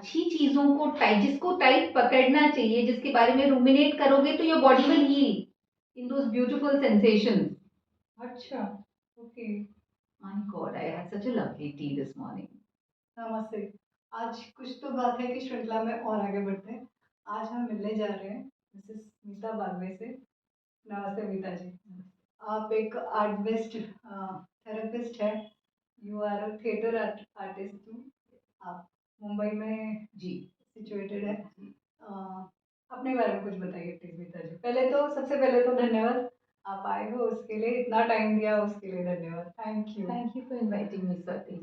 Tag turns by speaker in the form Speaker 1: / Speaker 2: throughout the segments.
Speaker 1: अच्छी चीज़ों को जिसको टाइट पकड़ना चाहिए, जिसके बारे में रूमिनेट करोगे तो your body will heal in those beautiful sensations.
Speaker 2: अच्छा, okay.
Speaker 1: My god, I had such a lovely tea this morning.
Speaker 2: नमस्ते। आज कुछ तो बात है कि श्रृंखला में और आगे बढ़ते हैं। आज हम मिलने जा रहे हैं मिसेस मीता बालवे से। नमस्ते मीता जी। आप एक आर्टिस्ट थेरेपिस्ट हैं। You are a theatre artist too. आप मुंबई में
Speaker 1: जी।
Speaker 2: सिचुएटेड है। अपने बारे में कुछ बताइए प्लीज मीता जी। पहले तो सबसे पहले तो धन्यवाद, आप आए हो उसके लिए, इतना टाइम दिया उसके लिए धन्यवाद।
Speaker 1: Thank you for inviting me Swati.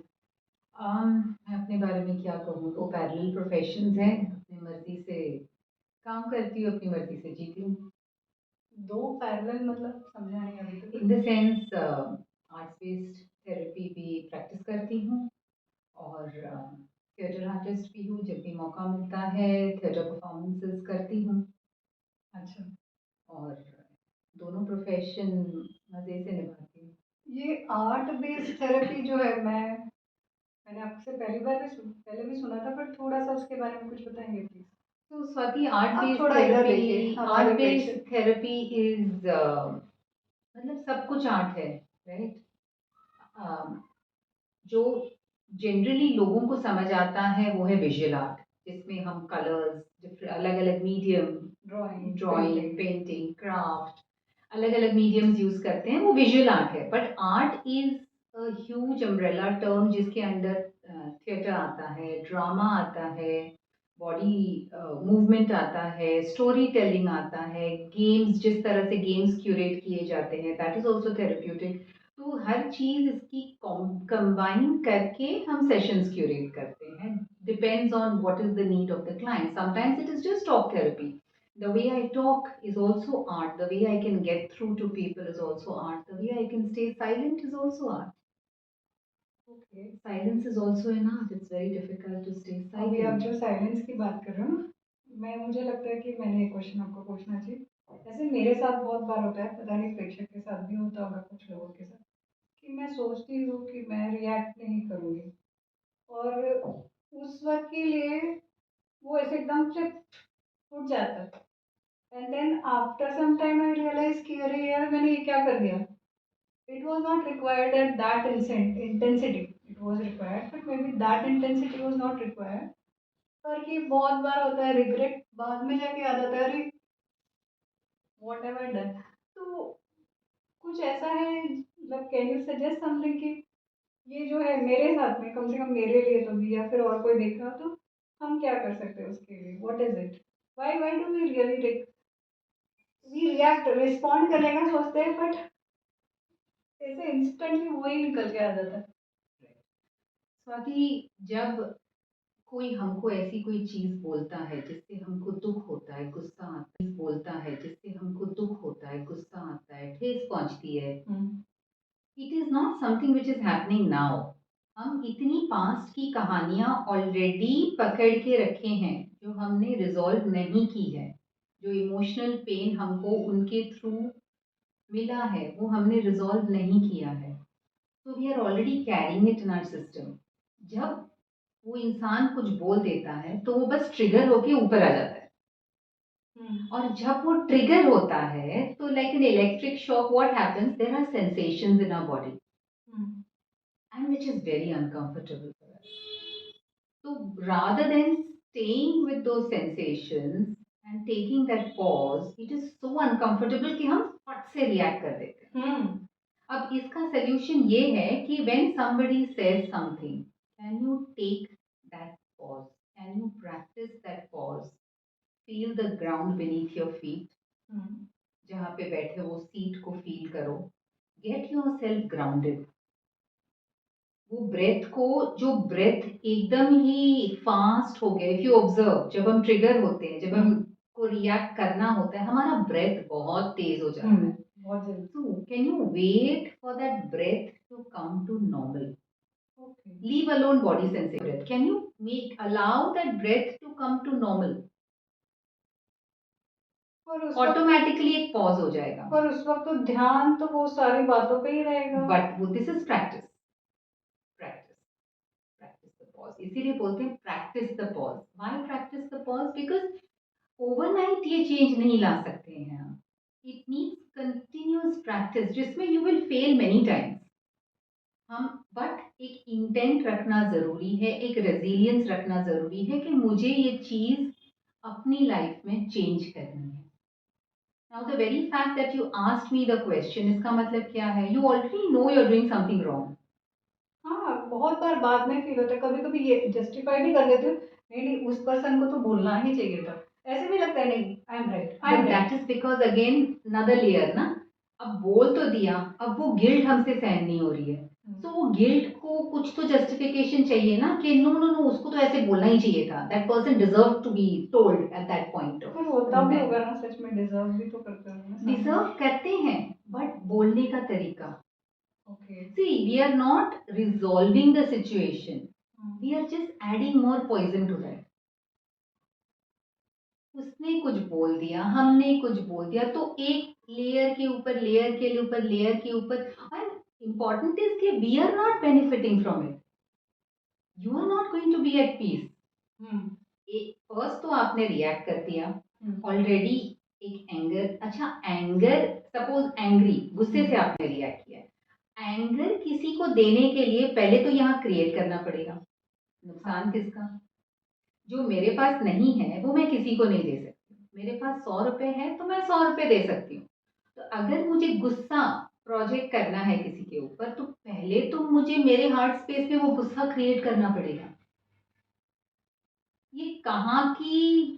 Speaker 1: मैं अपने बारे में क्या कहूँ, दो पैरेलल प्रोफेशंस हैं, अपनी मर्जी से काम करती हूँ, अपनी मर्जी से जीती हूँ।
Speaker 2: दो पैरेलल मतलब समझा नहीं अभी तक।
Speaker 1: In the sense arts based therapy भी प्रैक्टिस करती हूँ और थिएटर आर्टिस्ट भी हूँ। जब भी मौका मिलता है थिएटर परफॉर्मेंसेस करती हूँ।
Speaker 2: अच्छा,
Speaker 1: और दोनों प्रोफेशन मज़े से निभाती हूँ।
Speaker 2: ये आर्ट बेस्ड थेरेपी जो है, मैंने आपसे पहले भी सुना था, पर थोड़ा सा उसके बारे में कुछ बताएंगे प्लीज।
Speaker 1: तो स्वाति,
Speaker 2: आप थोड़ा इधर देखिए, हमारे
Speaker 1: आर्ट बेस्ड
Speaker 2: प्रेक्षक।
Speaker 1: थेरेपी इज मतलब सब कुछ आर्ट है, राइट। जो जनरली लोगों को समझ आता है वो है विजुअल आर्ट, जिसमें हम कलर्स, अलग अलग मीडियम, ड्राइंग, पेंटिंग, क्राफ्ट, अलग अलग मीडियम्स यूज करते हैं, वो विजुअल आर्ट है। But art is a huge umbrella term जिसके अंदर थिएटर आता है, ड्रामा आता है, बॉडी मूवमेंट आता है, स्टोरी टेलिंग आता है, गेम्स, जिस तरह से गेम्स क्यूरेट किए जाते हैं, दैट इज ऑल्सो थेरेप्यूटिक। तो हर चीज इसकी कंबाइन करके हम सेशंस क्यूरेट करते हैं, depends on what is the need of the client. Sometimes it is just talk therapy. The way I talk is also art. The way I can get through to people is also art. The way I can stay silent is also art.
Speaker 2: Okay.
Speaker 1: Silence is also an art. It's very difficult to stay
Speaker 2: अभी आप
Speaker 1: silent.
Speaker 2: जो silence की बात कर रहे हो ना, मुझे लगता है कि मैंने एक क्वेश्चन आपको पूछना चाहिए। ऐसे मेरे साथ बहुत बार होता है, पता नहीं प्रेक्षक के साथ भी होता होगा, कुछ लोगों के साथ, कि मैं सोचती हूँ कि मैं रिएक्ट नहीं करूँगी, और उस वक्त के लिए वो ऐसे एकदम से फूट जाता है। And then after some time I realise कि अरे यार, मैंने ये क्या कर दिया। It was not required at that intensity. It was required, but maybe that intensity was not required. पर कि बहुत बार होता है रिग्रेट, बाद में जाके याद आता है अरे व्हाट हैव आई डन। तो कुछ ऐसा है, मतलब कैन यू सजेस्ट समथिंग कि ये जो है मेरे साथ में, कम से कम मेरे लिए तो भी, या फिर और कोई देख रहा हो तो हम क्या कर सकते हैं उसके लिए, what is it, why do we really we react, respond करने का सोचते हैं, बट ऐसे इंस्टेंटली वही निकल के आ जाता है।
Speaker 1: स्वाति, जब कोई हमको ऐसी कोई चीज बोलता है जिससे हमको दुख होता है, गुस्सा आता है, बोलता है जिससे हमको दुख होता है, गुस्सा आता है, ठेस पहुंचती है, it is not something which is happening now. हम इतनी पास्ट की कहानियां ऑलरेडी पकड़ के रखे हैं जो हमने रिजॉल्व नहीं की है। जो इमोशनल पेन हमको उनके थ्रू मिला है वो हमने रिजॉल्व नहीं किया है। तो we are already carrying it in our system. जब वो इंसान कुछ बोल देता है तो वो बस ट्रिगर होके ऊपर आ जाता है। और जब वो ट्रिगर होता है तो like an electric shock, what happens, there are sensations in our body and which is very uncomfortable for us. So rather than staying with those sensations and taking that pause, it is so uncomfortable कि हम फट से react कर देते हैं। अब इसका solution ये है कि when somebody says something, can you take that pause? Can you practice that pause? Feel the ground beneath your feet. जहाँ पे बैठे वो सीट को फील करो. Get yourself grounded. वो ब्रेथ को, जो ब्रेथ एकदम ही फास्ट हो गया, इफ यू ऑब्जर्व, जब हम ट्रिगर होते हैं, जब हमको रिएक्ट करना होता है, हमारा ब्रेथ बहुत तेज हो जाता है,
Speaker 2: बहुत जल्दी।
Speaker 1: तो can you wait for that breath to come to normal? Leave alone body sensing breath, can you make allow that breath to come to normal? Automatically एक पॉज हो जाएगा।
Speaker 2: पर उस वक्त तो ध्यान तो वो सारी बातों पे ही रहेगा।
Speaker 1: बट वो this is practice, practice, practice the pause. इसीलिए बोलते हैं practice the pause. Why practice the pause? Because overnight ये चेंज नहीं ला सकते हैं हम। इट नीड्स कंटिन्यूअस प्रैक्टिस जिसमें you will fail many times. हम बट एक इंटेंट रखना ज़रूरी है, एक रेजिलियंस रखना ज़रूरी है कि मुझे ये चीज़ अपनी लाइफ में चेंज करनी है। Now the very fact that you asked me the question, इसका मतलब क्या है? You already know you are doing something wrong.
Speaker 2: हाँ, बहुत बार बाद में फ़ील होता है, कभी-कभी ये जस्टिफ़ाई भी कर लेती हूँ, नहीं, नहीं उस पर्सन को तो बोलना ही चाहिए था। ऐसे भी लगता है नहीं, I am
Speaker 1: but that
Speaker 2: right.
Speaker 1: Is because again another layer ना। अब बोल तो दिया, अब वो गिल्ट हमसे सहन नहीं हो रही है।
Speaker 2: हुँ,
Speaker 1: तो वो गिल्ट को कुछ तो जस्टिफिकेशन चाहिए ना कि नो नो नो, उसको तो ऐसे बोलना ही चाहिए था, that person deserve to be told at that point
Speaker 2: तो
Speaker 1: ऑफ
Speaker 2: फिर होता भी
Speaker 1: टाइम।
Speaker 2: होगा ना सच में डिज़र्व भी तो करते होंगे ना सामने
Speaker 1: डिजर्व
Speaker 2: वाले।
Speaker 1: करते हैं, बट बोलने का तरीका।
Speaker 2: Okay.
Speaker 1: See we are not resolving the situation,
Speaker 2: hmm,
Speaker 1: we are just adding more poison to that. उसने कुछ बोल दिया, हमने कुछ बोल दिया, तो एक लेयर के ऊपर लेयर के ऊपर लेयर के ऊपर। एंड इम्पॉर्टेंट इज कि we are not benefiting from it, you are not going to be at peace.
Speaker 2: Hmm,
Speaker 1: first तो आपने रिएक्ट कर दिया
Speaker 2: हुँ,
Speaker 1: ऑलरेडी। एक एंगर, अच्छा एंगर, सपोज एंग्री, गुस्से से
Speaker 2: हुँ,
Speaker 1: आपने रिएक्ट किया। एंगर किसी को देने के लिए पहले तो यहाँ क्रिएट करना पड़ेगा। नुकसान
Speaker 2: हाँ,
Speaker 1: किसका? जो मेरे पास नहीं है वो मैं किसी को नहीं दे सकती। मेरे पास 100 रुपए है तो मैं 100 रुपए दे सकती हूँ। तो अगर मुझे गुस्सा प्रोजेक्ट करना है किसी के ऊपर, तो पहले तो मुझे मेरे हार्ट स्पेस में वो गुस्सा क्रिएट करना पड़ेगा। ये कहाँ की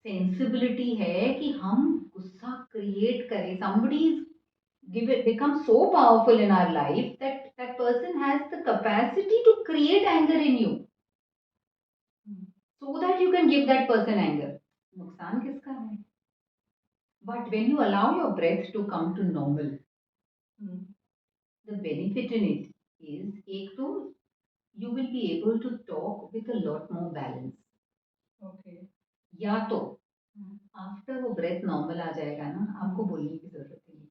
Speaker 1: सेंसिबिलिटी है कि हम गुस्सा क्रिएट करें? somebody give it become so powerful in our life that that person has the capacity to create anger in you
Speaker 2: hmm,
Speaker 1: so that you can give that person anger। नुकसान किसका है? But when you allow your breath to come to normal,
Speaker 2: hmm,
Speaker 1: the benefit in it is, एक तो you will be able to talk with a lot more balance।
Speaker 2: Okay.
Speaker 1: या तो
Speaker 2: हुँ,
Speaker 1: after वो breath normal आ जाएगा ना, आपको
Speaker 2: हुँ,
Speaker 1: बोलने की जरूरत ही नहीं।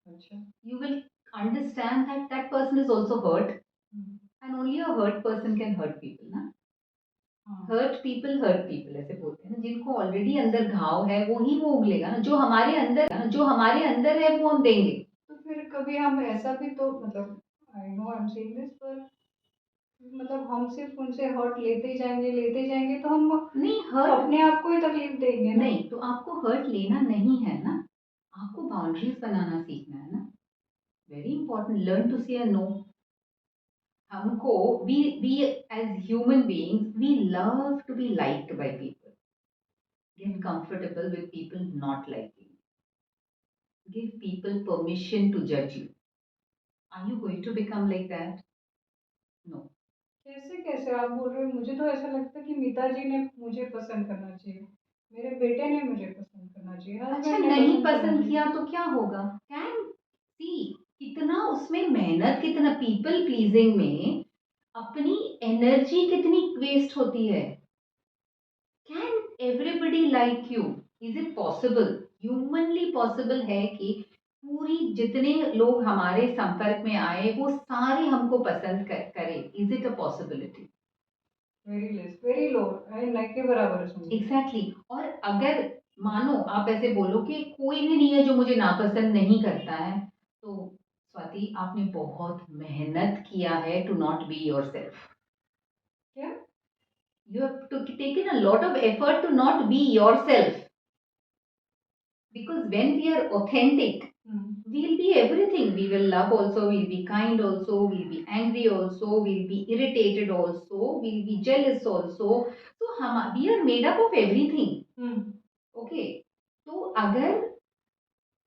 Speaker 2: अच्छा।
Speaker 1: You will understand that that person is also hurt,
Speaker 2: hmm,
Speaker 1: and only a hurt person can hurt people ना।
Speaker 2: हाँ,
Speaker 1: हर्ट पीपल ऐसे बोलते हैं ना, जिनको ऑलरेडी अंदर घाव है वो ही वो उगलेगा ना, जो हमारे अंदर है वो हम देंगे।
Speaker 2: तो फिर कभी हम ऐसा भी तो मतलब I know I am saying this पर मतलब हम सिर्फ़ उनसे हर्ट लेते ही जाएँगे तो हम
Speaker 1: नहीं हर्ट,
Speaker 2: अपने आप को ही तकलीफ़ देंगे ना।
Speaker 1: नहीं तो आपको हर्ट लेना नहीं है ना, आपको बाउंड्रीज बनाना सीखना है ना। Very important, learn to say no. हमको we as human beings we love to be liked by people,
Speaker 2: hmm,
Speaker 1: get comfortable with people not liking, give people permission to judge you। Are you going to become like that? No।
Speaker 2: कैसे-कैसे आप बोल रहे हो? मुझे तो ऐसा लगता है कि पिताजी ने मुझे पसंद करना चाहिए, मेरे बेटे ने मुझे पसंद करना चाहिए,
Speaker 1: अच्छा
Speaker 2: हस्बैंड ने
Speaker 1: नहीं
Speaker 2: पसंद करना
Speaker 1: पसंद
Speaker 2: चाहिए।
Speaker 1: किया तो क्या होगा? कैन सी कितना उसमें मेहनत, कितना पीपल प्लीजिंग में अपनी एनर्जी कितनी वेस्ट होती है। Can everybody like you? Is it possible? Humanly possible है कि पूरी जितने लोग हमारे संपर्क में आए वो सारे हमको पसंद करें? Is it a possibility?
Speaker 2: Very less, very low ना के बराबर है समझो।
Speaker 1: Exactly exactly। और अगर मानो आप ऐसे बोलो कि कोई भी नहीं है जो मुझे नापसंद नहीं करता है, तो स्वाति आपने बहुत मेहनत किया है to not be yourself.
Speaker 2: क्या?
Speaker 1: You have to taken a lot of effort to not be yourself, because when we are authentic
Speaker 2: hmm,
Speaker 1: we'll be everything. We will love also, we'll be kind also, we'll be angry also, we'll be irritated also, we'll be jealous also। so we are made up of everything।
Speaker 2: Hmm,
Speaker 1: okay, तो अगर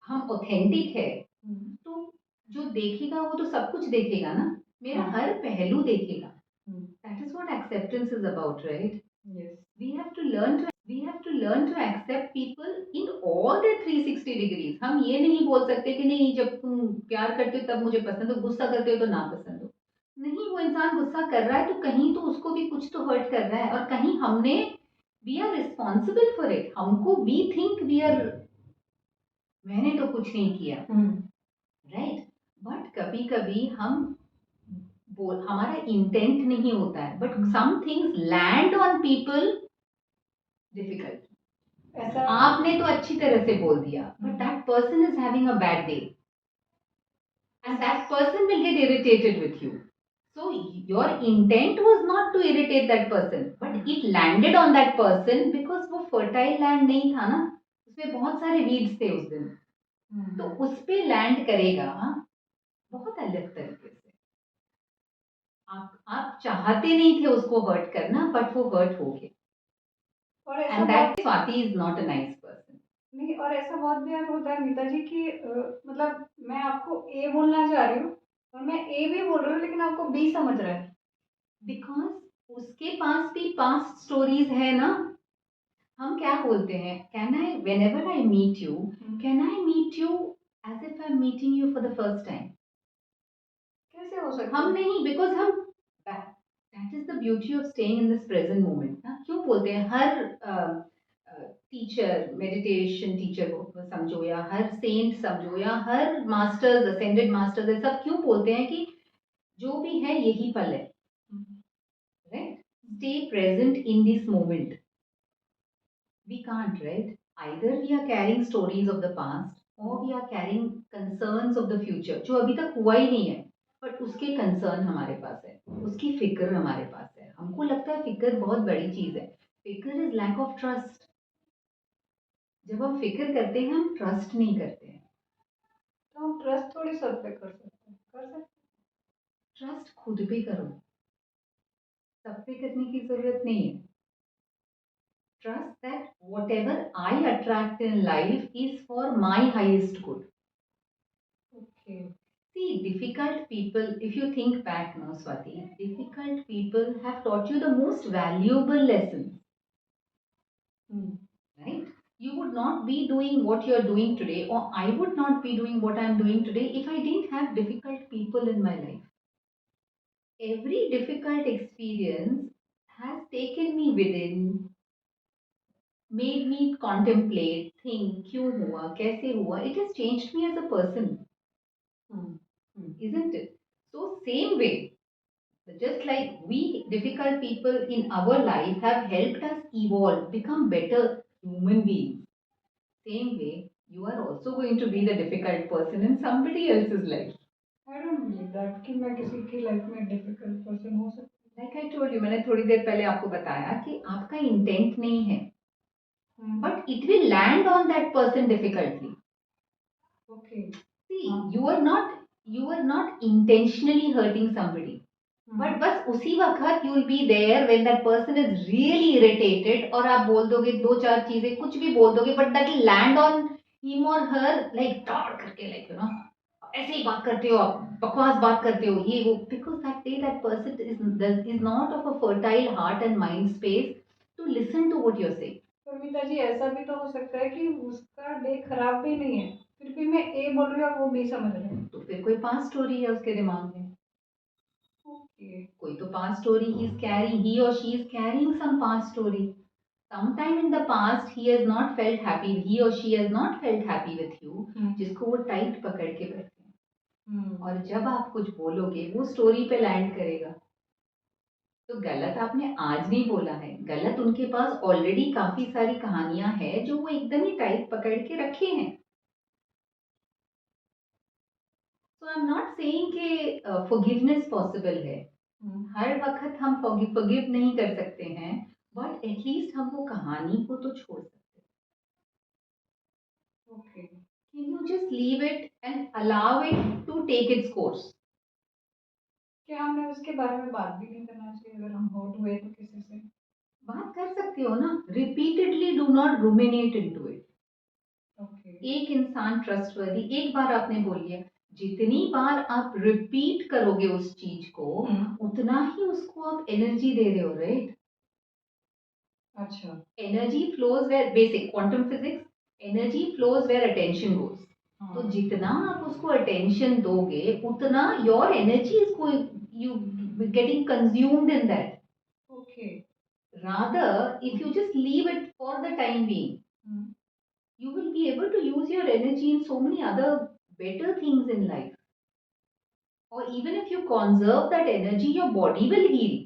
Speaker 1: हम authentic है
Speaker 2: हुँ,
Speaker 1: तो जो देखेगा वो तो सब कुछ देखेगा ना, मेरा
Speaker 2: हाँ,
Speaker 1: हर पहलू देखेगा।
Speaker 2: Hmm,
Speaker 1: that is what acceptance is about, right?
Speaker 2: Yes.
Speaker 1: We have to learn to accept people in all their 360 degrees. हम ये नहीं बोल सकते कि नहीं जब तुम प्यार करते हो तब मुझे पसंद हो, गुस्सा करते हो तो ना पसंद हो। नहीं, वो इंसान गुस्सा कर रहा है तो कहीं तो उसको भी कुछ तो हर्ट कर रहा है, और कहीं हमने we are responsible for it. हमको वी थिंक वी आर, मैंने तो कुछ नहीं किया,
Speaker 2: हुँ,
Speaker 1: राइट? बट कभी कभी हम हमारा इंटेंट नहीं होता है, but some things land on people difficult.
Speaker 2: ऐसा
Speaker 1: आपने तो अच्छी तरह से बोल दिया, but that person is having a bad day and that person will get irritated with you. So your intent was not to irritate that person, but it landed on that person because वो fertile land नहीं था ना, उसमें बहुत सारे weeds थे उस दिन, तो उस पे लैंड करेगा बहुत अलग तरीके से। आप चाहते नहीं थे उसको हर्ट करना, बट वो हर्ट हो गया।
Speaker 2: और ऐसा
Speaker 1: एंड
Speaker 2: बहुत
Speaker 1: that Swati is not a nice person.
Speaker 2: नहीं, और ऐसा बहुत बार होता है मीता जी कि मतलब मैं आपको ए बोलना चाह रही हूँ और मैं ए भी बोल रही हूँ लेकिन आपको बी समझ रहा है।
Speaker 1: बिकॉज उसके पास भी पास्ट स्टोरीज है ना। हम क्या बोलते हैं, can I whenever I meet you, can I meet you as if I am meeting you for the first time.
Speaker 2: कैसे हो सकता
Speaker 1: हम
Speaker 2: है?
Speaker 1: नहीं, बिकॉज हम that is the beauty of staying in this present moment ना। क्यों बोलते हैं हर टीचर, मेडिटेशन टीचर को समझो या हर सेंट समझो या हर मास्टर्स, असेंडेड मास्टर्स, ये सब क्यों बोलते हैं कि जो भी है यही पल है, right? Stay present in this moment. We can't, right? Either we are carrying stories of the past or we are carrying concerns of the future, जो अभी तक हुआ ही नहीं है, बट उसके कंसर्न हमारे पास है, उसकी फिक्र हमारे पास है। हमको लगता है फिक्र बहुत बड़ी चीज है। फिक्र इज लैक ऑफ ट्रस्ट। जब हम फिक्र करते हैं हम ट्रस्ट नहीं करते हैं।
Speaker 2: तो हम ट्रस्ट थोड़ी सब पे कर सकते हैं, कर सकते
Speaker 1: ट्रस्ट खुद पे करो, सब पे करने की जरूरत नहीं है। Trust that whatever I attract in life is for my highest good.
Speaker 2: हैं। Okay.
Speaker 1: See, difficult people, if you think back now, Swati, difficult people have taught you the most valuable lessons, right? You would not be doing what you're doing today, or I would not be doing what I'm doing today if I didn't have difficult people in my life. Every difficult experience has taken me within, made me contemplate, think, क्यों हुआ, कैसे हुआ. It has changed me as a person, isn't it? So same way, just like we difficult people in our life have helped us evolve, become better human beings. Same way, you are also going to be the difficult person in somebody else's life.
Speaker 2: I don't believe that कि मैं किसी की life में difficult person हो सकती
Speaker 1: Like I told you, मैंने थोड़ी देर पहले आपको बताया कि आपका इंटेंट नहीं है,
Speaker 2: हूँ।
Speaker 1: but it will land on that person difficultly.
Speaker 2: Okay.
Speaker 1: See,
Speaker 2: हाँ।
Speaker 1: you are not intentionally hurting somebody. But बस उसी वक्त you will be there when that person is really irritated, और आप बोल दोगे दो चार चीजें, कुछ भी बोल दोगे, but that will land on him और हर लाइक टॉर करके, लाइक ऐसे ही बात करते हो आप, बकवास बात करते हो, ये वो, because that day that person is not of a fertile heart and mind space to listen to what you are saying.
Speaker 2: पर मीता जी ऐसा भी तो हो सकता है कि उसका डे खराब भी नहीं है, फिर भी मैं ए बोल रही हूँ और वो बी समझ रहे हैं।
Speaker 1: तो फिर कोई पास्ट स्टोरी है उसके दिमाग में,
Speaker 2: ओके।
Speaker 1: कोई तो past story he is carrying, he और she is carrying some past story. Sometime in the past he has not felt happy, he or she has not felt happy with you, जिसको वो tight पकड़ के बैठे हैं, और जब आप कुछ बोलोगे वो स्टोरी पे लैंड करेगा। तो गलत आपने आज नहीं बोला है, गलत उनके पास ऑलरेडी काफी सारी कहानियां हैं जो वो एकदम ही टाइट पकड़ के रखे हैं। सो आई एम नॉट सेइंग कि फॉरगिवनेस पॉसिबल है, हर वक्त हम फॉरगिव नहीं कर सकते हैं, बट एटलीस्ट हम वो कहानी को तो छोड़ सकते हैं।
Speaker 2: Okay.
Speaker 1: Can you just leave it and allow it to take its course?
Speaker 2: क्या हमने उसके बारे में बात भी नहीं करना चाहिए अगर हम हर्ट हुए तो किसी से?
Speaker 1: बात कर सकते हो ना, repeatedly do not रुमिनेट into it.
Speaker 2: Okay.
Speaker 1: एक इंसान ट्रस्टवर्दी, एक बार आपने बोल लिया, जितनी बार आप रिपीट करोगे उस चीज को, उतना ही उसको आप एनर्जी दे रहे हो, राइट?
Speaker 2: अच्छा।
Speaker 1: Energy flows where, basic quantum physics, energy flows where attention goes. तो जितना आप उसको अटेंशन दोगे उतना your energy is going, you getting consumed in that.
Speaker 2: Okay.
Speaker 1: Rather, if you just leave it for the time being, you will be able to use your energy in so many other better things in life. or even if you conserve that energy, your body will heal.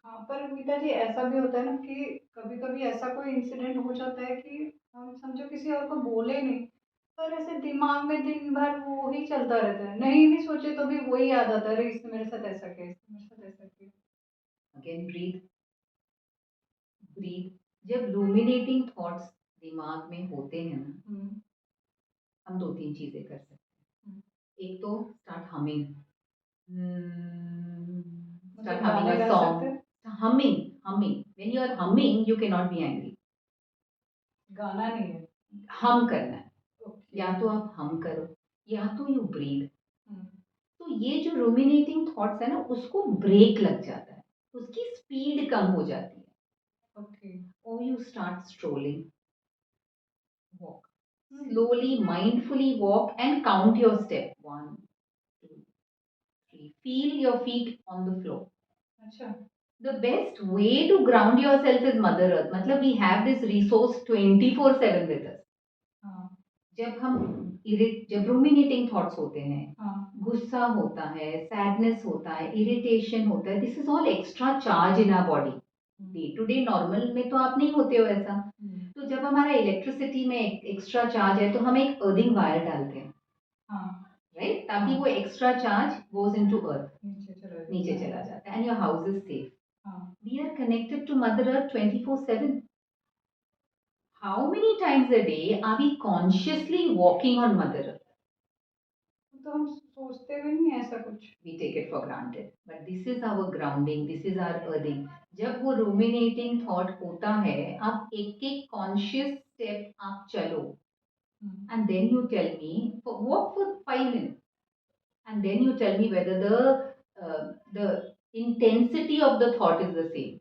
Speaker 2: हाँ, पर मीता जी ऐसा भी होता है ना कि कभी-कभी ऐसा कोई इंसिडेंट हो जाता है कि हम समझो किसी और को बोले नहीं, पर ऐसे दिमाग में दिन भर वो ही चलता रहता है। नहीं भी सोचे तो भी वही याद आता है, अरे इसने मेरे साथ ऐसा किया, इसने मेरे साथ ऐसा किया।
Speaker 1: Again, breathe, breathe. जब रूमिनेटिंग थॉट्स दिमाग में होते हैं ना,
Speaker 2: हुँ,
Speaker 1: हम दो तीन चीजें कर सकते
Speaker 2: हुँ।
Speaker 1: हैं। एक तो स्टार्ट हमिंग,
Speaker 2: मतलब
Speaker 1: स्टार्ट हमिंग
Speaker 2: गाने
Speaker 1: अ
Speaker 2: गा सकते हैं?
Speaker 1: Song. Humming when you are humming you can not be angry.
Speaker 2: गाना नहीं है।
Speaker 1: हम करना है,
Speaker 2: ओके।
Speaker 1: या तो आप हम करो या तो यू ब्रीद।
Speaker 2: हुँ,
Speaker 1: तो ये जो रूमिनेटिंग थॉट्स है ना, उसको ब्रेक लग जाता है, उसकी स्पीड कम हो जाती है।
Speaker 2: ओके।
Speaker 1: और you start strolling, walk
Speaker 2: hmm,
Speaker 1: slowly, mindfully walk and count your step. 1, 2, 3. Feel your feet on the floor.
Speaker 2: अच्छा।
Speaker 1: The best way to ground yourself is Mother Earth. मतलब we have this resource 24/7 with us.
Speaker 2: हाँ,
Speaker 1: जब रूमिनेटिंग thoughts होते हैं,
Speaker 2: हाँ।
Speaker 1: गुस्सा होता है, सैडनेस होता है, इरिटेशन होता है, this is all extra charge in our body.
Speaker 2: Hmm,
Speaker 1: day to day normal में तो आप नहीं होते हो ऐसा।
Speaker 2: हुँ।
Speaker 1: तो जब हमारा इलेक्ट्रिसिटी में एक्स्ट्रा चार्ज है तो हम एक अर्थिंग वायर डालते हैं,
Speaker 2: हाँ,
Speaker 1: राइट, ताकि
Speaker 2: हाँ।
Speaker 1: वो extra charge goes into earth,
Speaker 2: नीचे चला
Speaker 1: नीचे
Speaker 2: जाता है।
Speaker 1: चला जाता है, and your house is safe.
Speaker 2: हाँ,
Speaker 1: we are connected to mother earth 24/7. How many times a day are we consciously walking on Mother Earth?
Speaker 2: तो हम सोचते भी नहीं है ऐसा कुछ।
Speaker 1: We take it for granted. But this is our grounding, this is our earthing. जब वो ruminating thought होता है, आप एक एक conscious step आप चलो,
Speaker 2: हुँ,
Speaker 1: and then you tell me, walk for 5 minutes, and then you tell me whether the intensity of the thought is the same.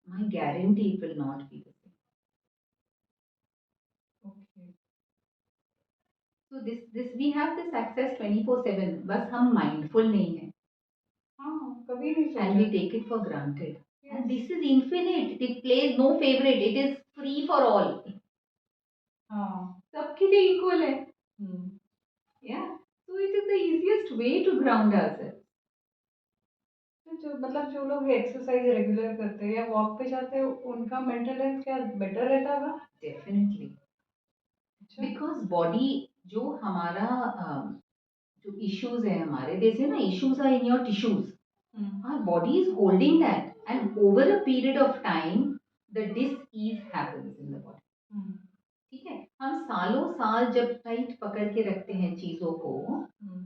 Speaker 1: My guarantee it will not be the same.
Speaker 2: Okay.
Speaker 1: So this we have this access 24/7. बस हम mindful नहीं है,
Speaker 2: हाँ, कभी नहीं
Speaker 1: and
Speaker 2: सोचा।
Speaker 1: we take it for granted. And
Speaker 2: yes.
Speaker 1: this is infinite. It plays no favorite. It is free for all.
Speaker 2: हाँ।
Speaker 1: सबके लिए equal है.
Speaker 2: हुँ।
Speaker 1: Yeah. So it is the easiest way to ground ourselves.
Speaker 2: तो जो मतलब जो लोग एक्सरसाइज़ रेगुलर करते हैं या वॉक पे जाते हैं, उनका मेंटल हेल्थ क्या बेटर रहता होगा?
Speaker 1: Definitely.
Speaker 2: अच्छा।
Speaker 1: Because body जो हमारा जो issues है हमारे, they say ना, issues are in your tissues.
Speaker 2: Hmm,
Speaker 1: Our body is holding that, and over a period of time, the dis-ease happens in the body.
Speaker 2: हुँ,
Speaker 1: ठीक है, हम सालों साल जब टाइट पकड़ के रखते हैं चीजों को,
Speaker 2: हुँ।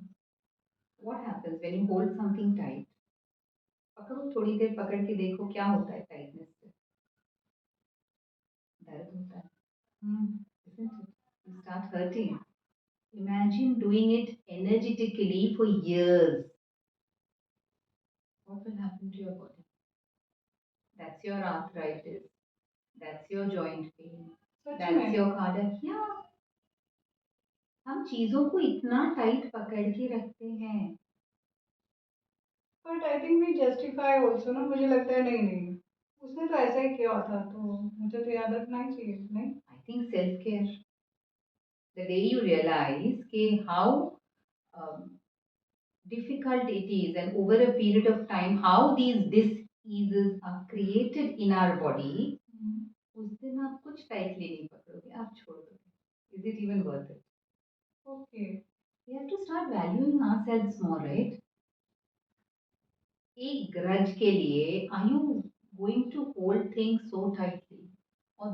Speaker 1: What happens when you hold something tight? पकड़ो, थोड़ी देर पकड़ के देखो क्या होता है टाइटनेस से। दर्द होता है,
Speaker 2: हुँ।
Speaker 1: isn't it? You start hurting. Imagine doing it energetically for years. What will happen to your body? That's your arthritis. That's your joint pain.
Speaker 2: Such
Speaker 1: That's
Speaker 2: में?
Speaker 1: your cardiac. Yeah. हम चीजों को इतना टाइट पकड़ के रखते हैं।
Speaker 2: But I think we justify also ना, मुझे लगता है नहीं, उसने तो ऐसा ही किया था तो मुझे तो याद रखना ही चाहिए, नहीं?
Speaker 1: I think self-care. The day you realize how um, difficult it is, and over a period of time how these diseases are created in our body,
Speaker 2: हुँ,
Speaker 1: उस दिन आप कुछ टाइटली नहीं पकड़ोगे, आप छोड़ दोगे. Is it even worth it?
Speaker 2: Okay.
Speaker 1: We have to start valuing ourselves more, right? एक grudge के लिए are you going to hold things so tightly? और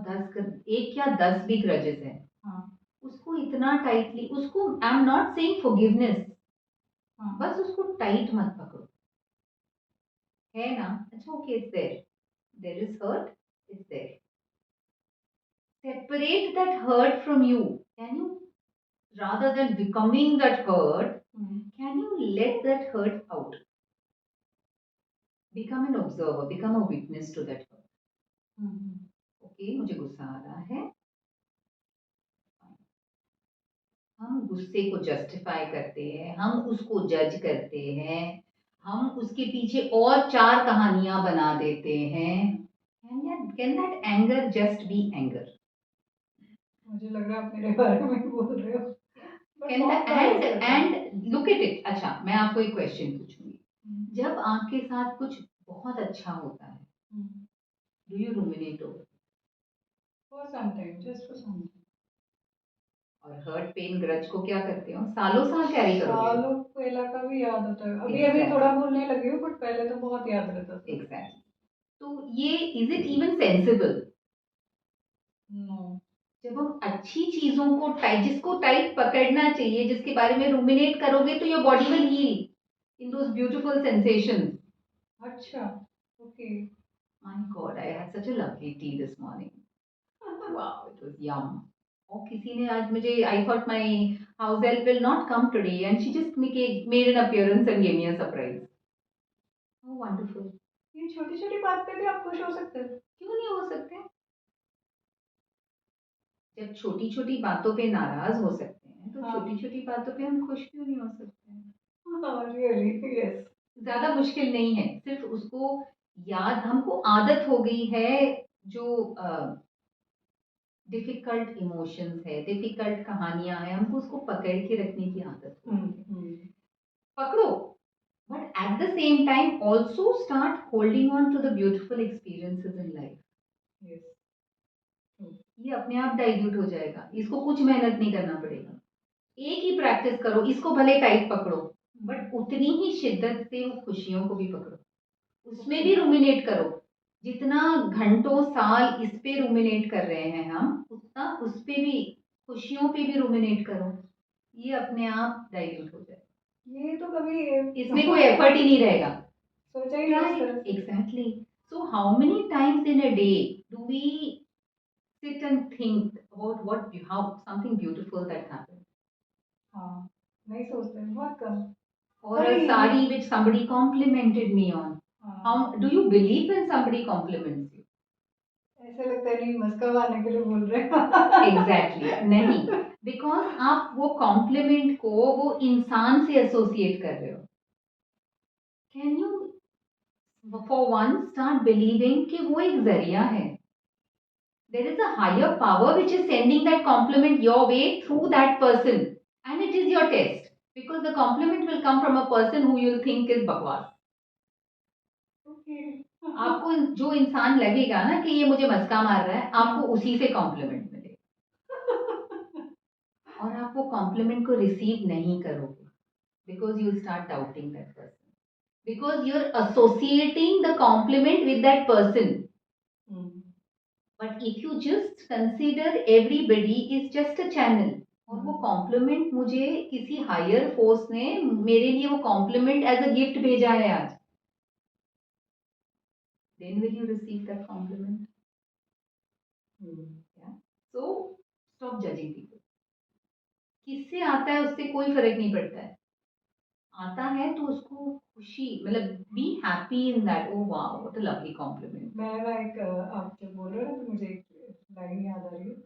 Speaker 1: एक या 10 भी ग्रजेस हैं,
Speaker 2: हाँ,
Speaker 1: उसको इतना टाइटली, उसको I am not saying forgiveness,
Speaker 2: हाँ।
Speaker 1: बस उसको टाइट मत पकड़ो, है ना, अच्छा okay, it's there, there is hurt, it's there, separate that hurt from you. Can you, rather than becoming that hurt,
Speaker 2: hmm,
Speaker 1: can you let that hurt out? Become an observer, become a witness to that hurt.
Speaker 2: Hmm, hmm.
Speaker 1: Okay, मुझे गुस्सा आ रहा है, हम गुस्से को justify करते हैं, हम उसको जज करते हैं, हम उसके पीछे और 4 कहानियां बना देते हैं। Can that anger just be anger?
Speaker 2: मुझे लग रहा है आप मेरे बारे में बोल रहे हो। बट
Speaker 1: कैन
Speaker 2: बहुत बार
Speaker 1: एंड
Speaker 2: ऐसे होता है।
Speaker 1: And look at it. अच्छा, मैं आपको एक क्वेश्चन पूछूंगी।
Speaker 2: हुँ,
Speaker 1: जब आपके साथ कुछ बहुत अच्छा होता है,
Speaker 2: hmm.
Speaker 1: Do you ruminate over?
Speaker 2: For some time, just for some time.
Speaker 1: और हर्ट पेन ग्रज को क्या करते हो, सालों साल कैरी करोगे?
Speaker 2: सालों पहला का भी याद होता है। अभी-अभी
Speaker 1: एग्जैक्टली,
Speaker 2: थोड़ा भूलने लगी हूँ, बट पहले तो बहुत याद रहता था।
Speaker 1: एग्जैक्टली। तो ये, is it even sensible?
Speaker 2: No.
Speaker 1: जब हम अच्छी चीजों को टाइट, जिसको टाइट पकड़ना चाहिए, जिसके बारे में रूमिनेट करोगे, तो your body will heal in those beautiful sensations.
Speaker 2: अच्छा, okay.
Speaker 1: My God, I had such a lovely tea this morning. Wow, it was yum. और किसी ने आज मुझे, I thought my house help will not come today, and she just made an appearance and gave me a surprise. Oh, wonderful.
Speaker 2: ये छोटी-छोटी बात पे भी आप खुश हो सकते हो?
Speaker 1: क्यों नहीं हो सकते? जब छोटी छोटी बातों पे नाराज हो सकते हैं, तो
Speaker 2: हाँ।
Speaker 1: छोटी छोटी बातों पे हम खुश क्यों नहीं हो सकते हैं?
Speaker 2: हाँ, रियली यस।
Speaker 1: ज्यादा मुश्किल नहीं है, सिर्फ उसको याद, हमको आदत हो गई है, जो डिफिकल्ट इमोशंस है, डिफिकल्ट कहानियां हैं, हमको उसको पकड़ के रखने की आदत हो
Speaker 2: हुँ,
Speaker 1: गई है।
Speaker 2: हुँ।
Speaker 1: पकड़ो, but at the same time also start holding on to the beautiful experiences in life.
Speaker 2: Yes, true.
Speaker 1: ये अपने आप डाइल्यूट हो जाएगा, इसको कुछ मेहनत नहीं करना पड़ेगा। एक ही प्रैक्टिस करो, इसको भले टाइट पकड़ो, बट उतनी ही शिद्दत से वो खुशियों को भी पकड़ो, उसमें भी
Speaker 2: ओके।
Speaker 1: रूमिनेट करो। जितना घंटों साल इस पे रूमिनेट कर रहे हैं हम, उतना उस पे भी, खुशियों पे भी रूमिनेट करो। ये अपने आप डाइल्यूट हो जाए,
Speaker 2: ये तो कभी
Speaker 1: इसमें कोई एफर्ट ही नहीं रहेगा।
Speaker 2: सोचा ही नहीं इस
Speaker 1: राइट,
Speaker 2: तरह से।
Speaker 1: Exactly. So how many times in a day do we sit and think about what how something beautiful that happened,
Speaker 2: हाँ, नहीं सोचते हैं, बहुत कम।
Speaker 1: or
Speaker 2: पर
Speaker 1: a
Speaker 2: ये
Speaker 1: sari which somebody complimented me on?
Speaker 2: हाँ,
Speaker 1: How do you believe when somebody compliments you?
Speaker 2: ऐसे लगता है नहीं मस्का मारने के लिए बोल रहे हैं।
Speaker 1: एग्जैक्टली नहीं, बिकॉज आप वो कॉम्प्लीमेंट को वो इंसान से एसोसिएट कर रहे हो। Can you for one start believing कि वो एक जरिया है? there is a higher power which is sending that compliment your way through that person, and it is your test, because the compliment will come from a person who you'll think is bakwas.
Speaker 2: Okay.
Speaker 1: आपको जो इंसान लगेगा ना कि ये मुझे मस्का मार रहा है, आपको उसी से कॉम्प्लीमेंट मिलेगा, और आप वो कॉम्प्लीमेंट को रिसीव नहीं करोगे, because you start doubting that person, because you are associating the compliment with that person. But if you just consider everybody is just a channel, और वो कॉम्प्लीमेंट मुझे किसी हायर फोर्स ने मेरे लिए वो कॉम्प्लीमेंट एज अ गिफ्ट भेजा है आज, then will you receive that compliment? So stop judging people. किससे आता है उससे कोई फर्क नहीं पड़ता है, आता है तो उसको खुशी, मतलब be happy in that, oh wow what a lovely complement.
Speaker 2: मैं ना एक आप जब बोल रहे हो ना तो मुझे एक लाइन याद आ रही है।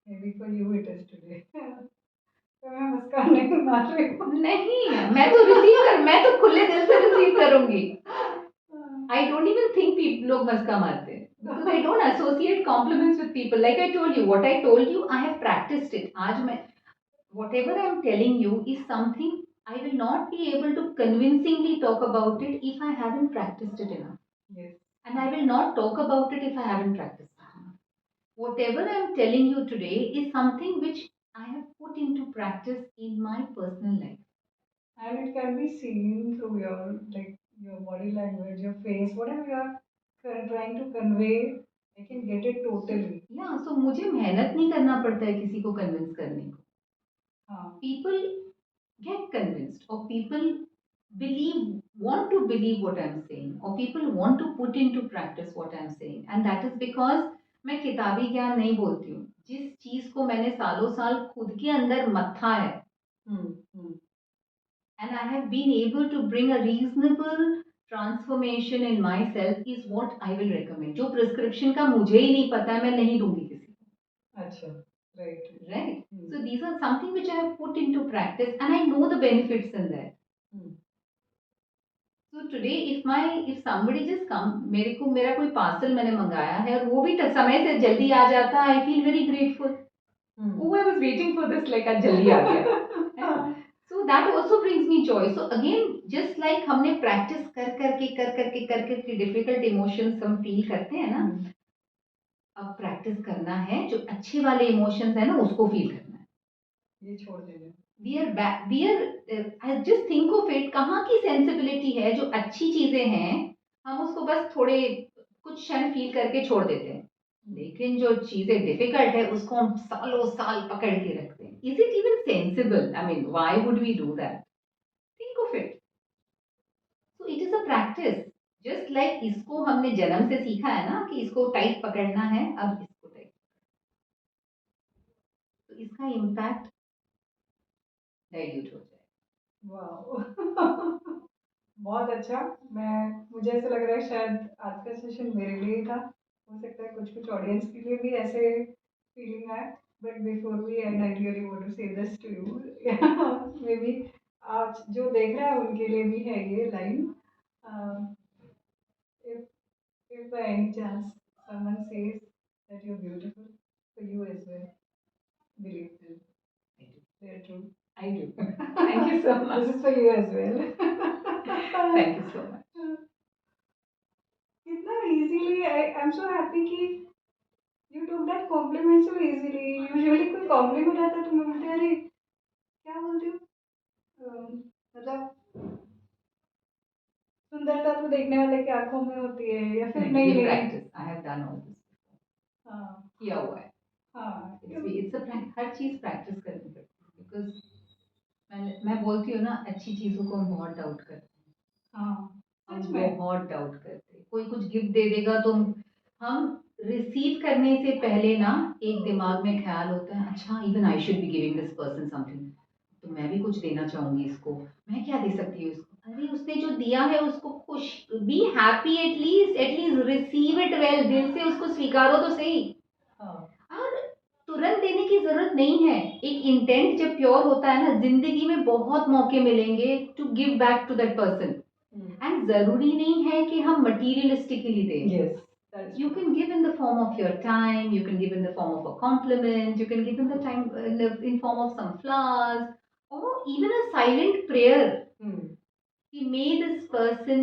Speaker 2: May be for you it is today. तो मैं मुस्कान नहीं मार रही हूँ।
Speaker 1: नहीं, मैं तो रिसीव कर, मैं तो खुले दिल से रिसीव करूंगी। आई डोंट इवन थिंक लोग मस्का मारते हैं, because I don't associate compliments with people. Like I told you, what I told you, I have practiced it. आज मैं, whatever I am telling you is something I will not be able to convincingly talk about it if I haven't practiced it enough.
Speaker 2: Yes.
Speaker 1: And I will not talk about it if I haven't practiced it enough. Whatever I am telling you today is something which I have put into practice in my personal life.
Speaker 2: And it can be seen through your like your body language, your face, whatever you are trying to convey. I can get it totally.
Speaker 1: Yeah, so मुझे मेहनत नहीं करना पड़ता है किसी को convince करने को।
Speaker 2: हाँ,
Speaker 1: People get convinced, or people want to believe what I'm saying, or people want to put into practice what I'm saying, and that is because मैं किताबी ज्ञान नहीं बोलती हूँ, जिस चीज को मैंने सालों साल खुद के अंदर मत्था है, and I have been able to bring a reasonable transformation in myself, is what I will recommend. जो प्रिस्क्रिप्शन का मुझे ही नहीं पता है, मैं नहीं दूंगी किसी को।
Speaker 2: अच्छा, right.
Speaker 1: Right. So these are something which I have put into practice, and I know the benefits in that. So today, if somebody just come, मेरे को मेरा कोई पार्सल मैंने मंगाया है और वो भी समय से जल्दी आ जाता है, I feel very grateful. Oh, I was waiting for this, like आज जल्दी आ गया, है ना? So that also brings me joy. So again, just like हमने practice कर करके difficult emotions हम feel करते हैं ना, अब practice करना है जो अच्छे वाले emotions है ना उसको feel करना है.
Speaker 2: ये छोड़ देना.
Speaker 1: we are I just think of it, कहाँ की sensibility है जो अच्छी चीजें हैं हम उसको बस थोड़े कुछ क्षण फील करके छोड़ देते हैं, लेकिन जो चीजें डिफिकल्ट है उसको हम सालों साल पकड़ के रखते हैं. Is it even sensible? I mean why would we do that? Think of it. So it is a practice. Just like इसको हमने जन्म से सीखा है ना कि इसको टाइट पकड़ना है, अब इसको टाइट, तो इसका इम्पैक्ट डाइल्यूट हो जाए.
Speaker 2: वाओ. बहुत अच्छा. मुझे ऐसा लग रहा है शायद आज का सेशन मेरे लिए ही था. हो सकता है कुछ-कुछ ऑडियंस के लिए भी ऐसे फीलिंग आए. But before we end I really want to say this to you. Maybe आज जो देख रहा है उनके लिए भी है ये line. If if by any chance someone says that you're beautiful, for you as well, believe them.
Speaker 1: I do.
Speaker 2: They're true.
Speaker 1: I do. Thank you so much.
Speaker 2: This is for you as well.
Speaker 1: Thank you so much.
Speaker 2: कितना easily I'm so happy कि you took that compliment so easily. Usually कोई compliment आता है तो मैं बोलती अरे क्या बोलती हूँ. मतलब सुंदरता तो देखने वाले की आंखों में होती है या फिर नहीं
Speaker 1: ये
Speaker 2: नहीं.
Speaker 1: Practice I have done all this,
Speaker 2: हाँ
Speaker 1: किया हुआ है.
Speaker 2: हाँ.
Speaker 1: इट्स अ हर चीज प्रैक्टिस करनी पड़ती है, बिकॉज मैं बोलती हूँ ना अच्छी चीजों को हम बहुत डाउट करते हैं.
Speaker 2: हाँ
Speaker 1: हम
Speaker 2: सच में.
Speaker 1: बहुत डाउट करते हैं. कोई कुछ गिफ्ट दे देगा तो हम रिसीव करने से पहले ना एक दिमाग में ख्याल होता है, अच्छा even I should be giving this person something, तो मैं भी कुछ देना चाहूंगी इसको, मैं क्या दे सकती हूँ इसको. अरे उसने जो दिया है उसको खुश, be happy, at least receive it well, दिल से उसको स्वीकारो तो सही.
Speaker 2: हाँ
Speaker 1: और तुरंत देने की जरूरत नहीं है. एक इंटेंट जब प्योर होता है ना, जिंदगी में बहुत मौके मिलेंगे to give back to that person. And जरूरी नहीं है कि हम मटीरियलिस्टिकली दें.
Speaker 2: yes.
Speaker 1: You can give in the form of your time, you can give in the form of a compliment, you can give in the time in form of some flowers, or even a silent prayer. कि may this person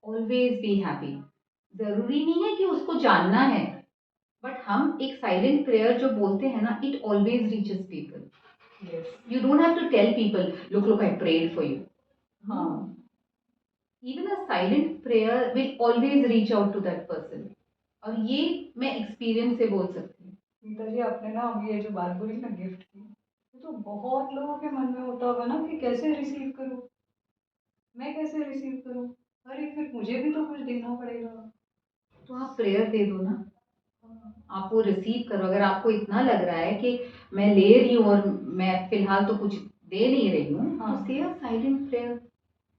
Speaker 1: always be happy. जरूरी नहीं है कि उसको जानना है, but हम एक साइलेंट प्रेयर जो बोलते हैं ना, it always reaches people.
Speaker 2: Yes.
Speaker 1: You don't have to tell people, look, I prayed for you.
Speaker 2: हाँ.
Speaker 1: Even a silent prayer will always reach out to that person. और ये मैं एक्सपीरियंस से बोल सकती हूँ.
Speaker 2: नीता जी आपने ना अभी ये जो बात बोली ना गिफ्ट की, ये तो बहुत लोगों के मन में होता होगा ना कि कैसे रिसीव करूँ, मैं कैसे रिसीव करूँ, अरे फिर मुझे भी तो कुछ देना पड़ेगा.
Speaker 1: तो आप प्रेयर दे दो ना, आप वो रिसीव करो. अगर आपको इतना लग रहा है कि मैं ले रही हूँ और मैं फिलहाल तो कुछ दे नहीं रही हूँ, तो say a silent prayer.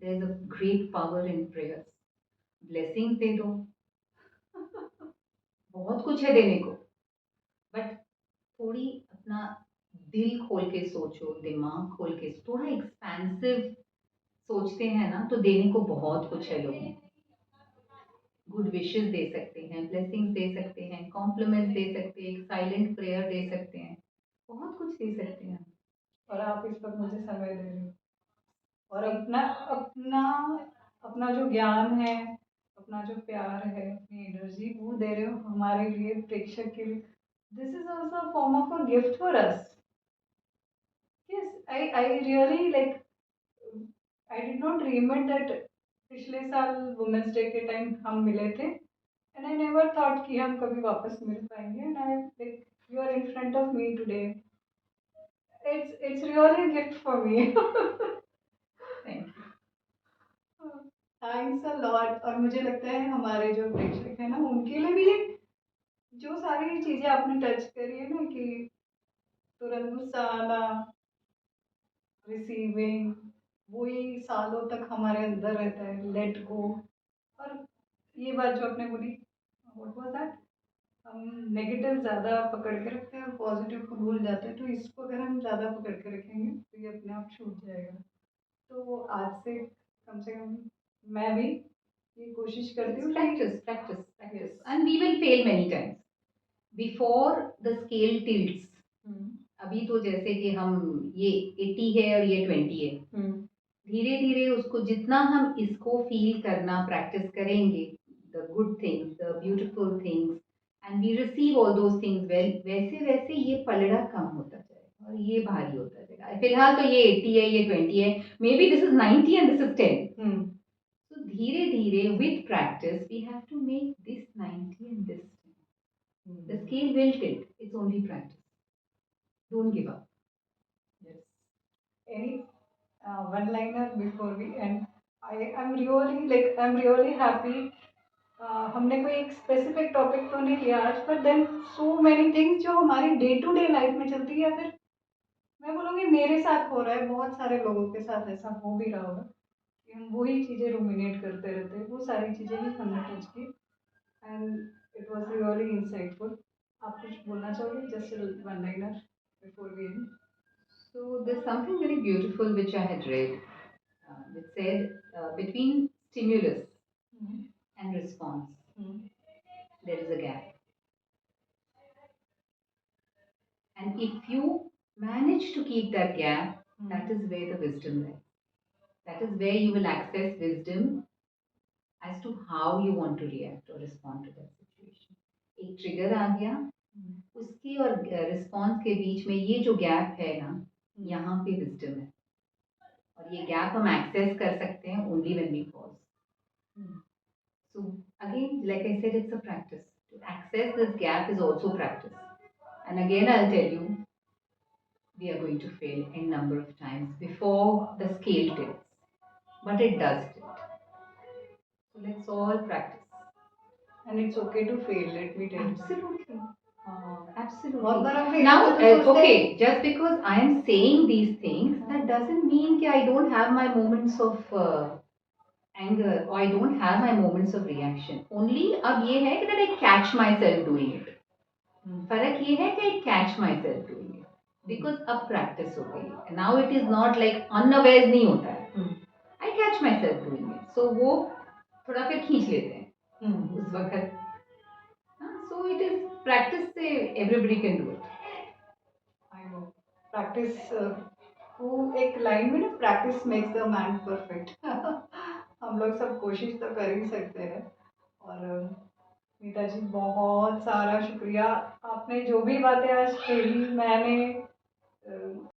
Speaker 1: There is a great power in prayers. Blessings दे दो. बहुत कुछ है देने को, बट थोड़ी अपना दिल खोल के सोचो, दिमाग खोल के, थोड़ा एक्सपेंसिव सोचते हैं ना तो देने को बहुत कुछ है लोगों को. गुड विशेस दे सकते हैं, ब्लेसिंग्स दे सकते हैं, कॉम्प्लीमेंट्स दे सकते हैं, साइलेंट प्रेयर दे सकते हैं, बहुत कुछ दे सकते हैं.
Speaker 2: और आप इस वक्त मुझे समय दे रहे हो और अपना अपना अपना जो ज्ञान है, अपना जो प्यार है, अपनी एनर्जी वो दे रहे हो हमारे लिए, प्रेक्षक के लिए. This is also a form of a gift for us. Yes, I really like I did not dream it that पिछले साल वुमेन्स डे के टाइम हम मिले थे एंड आई नेवर थॉट कि हम कभी वापस मिल पाएंगे. And I like you are in front of me today. It's really a gift for me.
Speaker 1: Thank you.
Speaker 2: Thanks a lot. और मुझे लगता है हमारे जो प्रेक्षक है ना उनके लिए भी ये जो सारी चीजें आपने टच करी है ना कि तुरंत गुस्सा आना, रिसीविंग, वही सालों तक हमारे अंदर रहता है, लेट गो. और ये बात जो आपने बोली, व्हाट वाज दैट, हम नेगेटिव ज़्यादा पकड़ के रखते हैं और पॉजिटिव को भूल जाते हैं. तो इसको अगर हम ज़्यादा पकड़ के रखेंगे तो ये अपने आप छूट जाएगा. तो आज से कम मैं भी ये कोशिश करती हूँ कि
Speaker 1: Practice, and we will fail many times before the scale tilts. अभी तो जैसे कि हम ये 80 है और ये 20 है, धीरे धीरे उसको जितना हम इसको फील करना प्रैक्टिस करेंगे, the good things, the beautiful things, and we receive all those things well, वैसे वैसे ये पलड़ा कम होता जाएगा और ये भारी होता जाएगा। फिलहाल तो ये 80 है, ये 20 है, may be this is 90 and this is 10। So धीरे धीरे with practice we have to make this 90 and this 10. The scale will tilt. It's only practice. Don't give up.
Speaker 2: Yes. Any one liner before we end? I'm really happy. हमने कोई एक specific topic तो नहीं लिया आज, पर then so many things जो हमारी डे टू डे लाइफ में चलती है, या फिर मैं बोलूँगी मेरे साथ हो रहा है, बहुत सारे लोगों के साथ ऐसा हो भी रहा होगा कि हम वही चीज़ें रूमिनेट करते रहते हैं, वो सारी चीज़ें ही हमने टच की। And it was really insightful. आप कुछ बोलना चाहोगे, just one liner before we end?
Speaker 1: So there's something very beautiful which I had read. It said between stimulus and response there is a gap, and if you manage to keep that gap, that is where the wisdom lies. That is where you will access wisdom as to how you want to react or respond to that situation. एक trigger आ गया, उसके और response के बीच में ये जो gap है ना, यहाँ पे विजडम है, और ये गैप हम एक्सेस कर सकते हैं only when we pause. So again like I said, it's a practice to access this gap, is also practice. And again I will tell you, we are going to fail a number of times before the scale tilts, but it does tilt. So let's all practice.
Speaker 2: And it's okay to fail, let me tell you.
Speaker 1: Absolutely. Absolutely.
Speaker 2: बहुत बार हम fail
Speaker 1: Now,
Speaker 2: होते तो सोचते हैं,
Speaker 1: okay, just because I am saying these things, that doesn't mean that I don't have my moments of anger, or I don't have my moments of reaction. Only अब ये है कि that I catch myself doing it. फर्क ये है कि I catch myself doing it. Because अब practice हो गई है. Now it is not like unawares नहीं होता है. I catch myself doing it. So वो थोड़ा फिर खींच लेते हैं उस वक्त. So it is practice से everybody can do it.
Speaker 2: I know. Practice, वो एक लाइन में ना, practice makes the man perfect. हम लोग सब कोशिश तो कर ही सकते हैं। और मीता जी, बहुत सारा शुक्रिया, आपने जो भी बातें आज खेली, मैंने